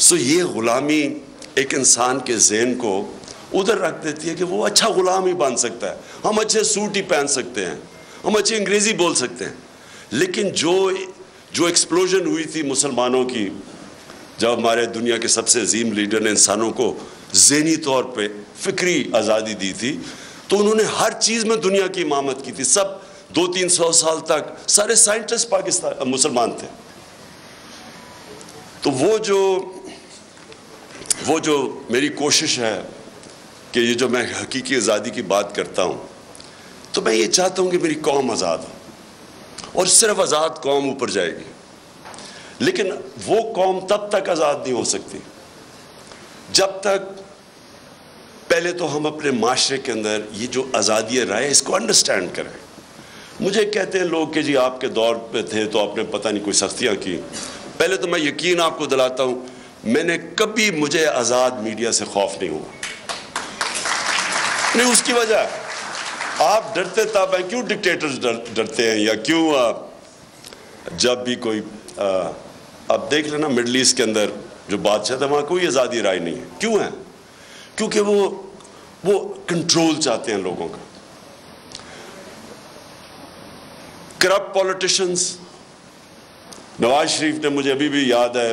سو یہ غلامی ایک انسان کے ذہن کو ادھر رکھ دیتی ہے کہ وہ اچھا غلام ہی بن سکتا ہے. ہم اچھے سوٹ ہی پہن سکتے ہیں, ہم اچھی انگریزی بول سکتے ہیں. لیکن جو ایکسپلوژن ہوئی تھی مسلمانوں کی, جب ہمارے دنیا کے سب سے عظیم لیڈر نے انسانوں کو ذہنی طور پہ فکری آزادی دی تھی, تو انہوں نے ہر چیز میں دنیا کی امامت کی تھی. سب 200-300 سال تک سارے سائنٹسٹ پاکستان مسلمان تھے. تو وہ جو میری کوشش ہے کہ یہ جو میں حقیقی آزادی کی بات کرتا ہوں, تو میں یہ چاہتا ہوں کہ میری قوم آزاد ہو, اور صرف آزاد قوم اوپر جائے گی. لیکن وہ قوم تب تک آزاد نہیں ہو سکتی جب تک پہلے تو ہم اپنے معاشرے کے اندر یہ جو آزادی رائے اس کو انڈرسٹینڈ کریں. مجھے کہتے ہیں لوگ کہ جی آپ کے دور پہ تھے تو آپ نے پتہ نہیں کوئی سختیاں کی. پہلے تو میں یقین آپ کو دلاتا ہوں, میں نے کبھی مجھے آزاد میڈیا سے خوف نہیں ہوا. نہیں, اس کی وجہ آپ ڈرتے تب ہیں, کیوں ڈکٹیٹرز ڈرتے ہیں, یا کیوں جب بھی کوئی اب دیکھ لینا مڈل ایسٹ کے اندر جو بادشاہ تھا وہاں کوئی آزادی رائے نہیں ہے. کیوں ہے؟ کیونکہ وہ کنٹرول چاہتے ہیں لوگوں کا. کرپٹ پولیٹیشنز, نواز شریف نے, مجھے ابھی بھی یاد ہے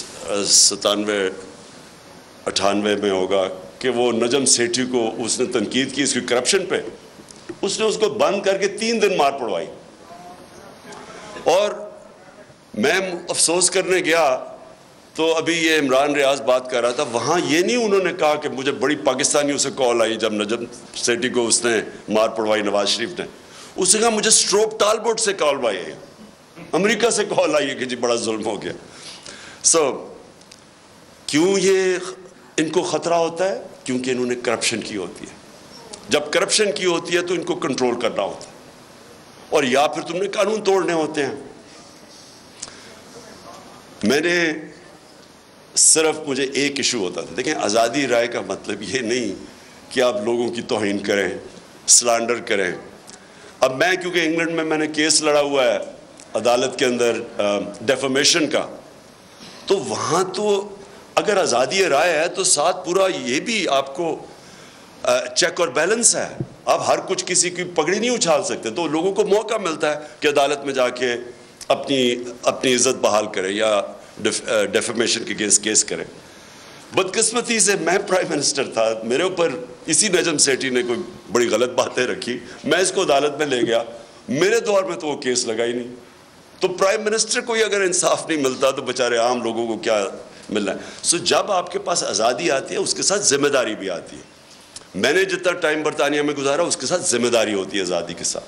97-98 میں ہوگا کہ وہ نجم سیٹھی کو اس نے تنقید کی اس کی کرپشن پہ, اس نے اس کو بند کر کے 3 دن مار پڑوائی. اور میں افسوس کرنے گیا تو ابھی یہ عمران ریاض بات کر رہا تھا, وہاں یہ نہیں انہوں نے کہا کہ مجھے بڑی پاکستانیوں سے کال آئی جب نجم سیٹھی کو اس نے مار پڑوائی نواز شریف نے. اس نے کہا مجھے اسٹروپ ٹالبوٹ سے کال آئی ہے, امریکہ سے کال آئی ہے کہ جی بڑا ظلم ہو گیا. کیوں یہ ان کو خطرہ ہوتا ہے؟ کیونکہ انہوں نے کرپشن کی ہوتی ہے. جب کرپشن کی ہوتی ہے تو ان کو کنٹرول کرنا ہوتا ہے, اور یا پھر تم نے قانون توڑنے ہوتے ہیں. میں نے صرف مجھے ایک ایشو ہوتا تھا. دیکھیں, آزادی رائے کا مطلب یہ نہیں کہ آپ لوگوں کی توہین کریں, سلانڈر کریں. اب میں کیونکہ انگلینڈ میں نے کیس لڑا ہوا ہے عدالت کے اندر ڈیفامیشن کا, تو وہاں تو اگر آزادی رائے ہے تو ساتھ پورا یہ بھی آپ کو چیک اور بیلنس ہے. آپ ہر کچھ کسی کی پگڑی نہیں اچھال سکتے, تو لوگوں کو موقع ملتا ہے کہ عدالت میں جا کے اپنی عزت بحال کرے یا ڈیفامیشن کے کیس کرے. بدقسمتی سے میں پرائم منسٹر تھا, میرے اوپر اسی نجم سیٹھی نے کوئی بڑی غلط باتیں رکھی, میں اس کو عدالت میں لے گیا. میرے دور میں تو وہ کیس لگا ہی نہیں. تو پرائم منسٹر کو ہی اگر انصاف نہیں ملتا تو بیچارے عام لوگوں کو کیا ملنا ہے. جب آپ کے پاس آزادی آتی ہے اس کے ساتھ ذمہ داری بھی آتی ہے. میں نے جتنا ٹائم برطانیہ میں گزارا اس کے ساتھ ذمہ داری ہوتی ہے آزادی کے ساتھ.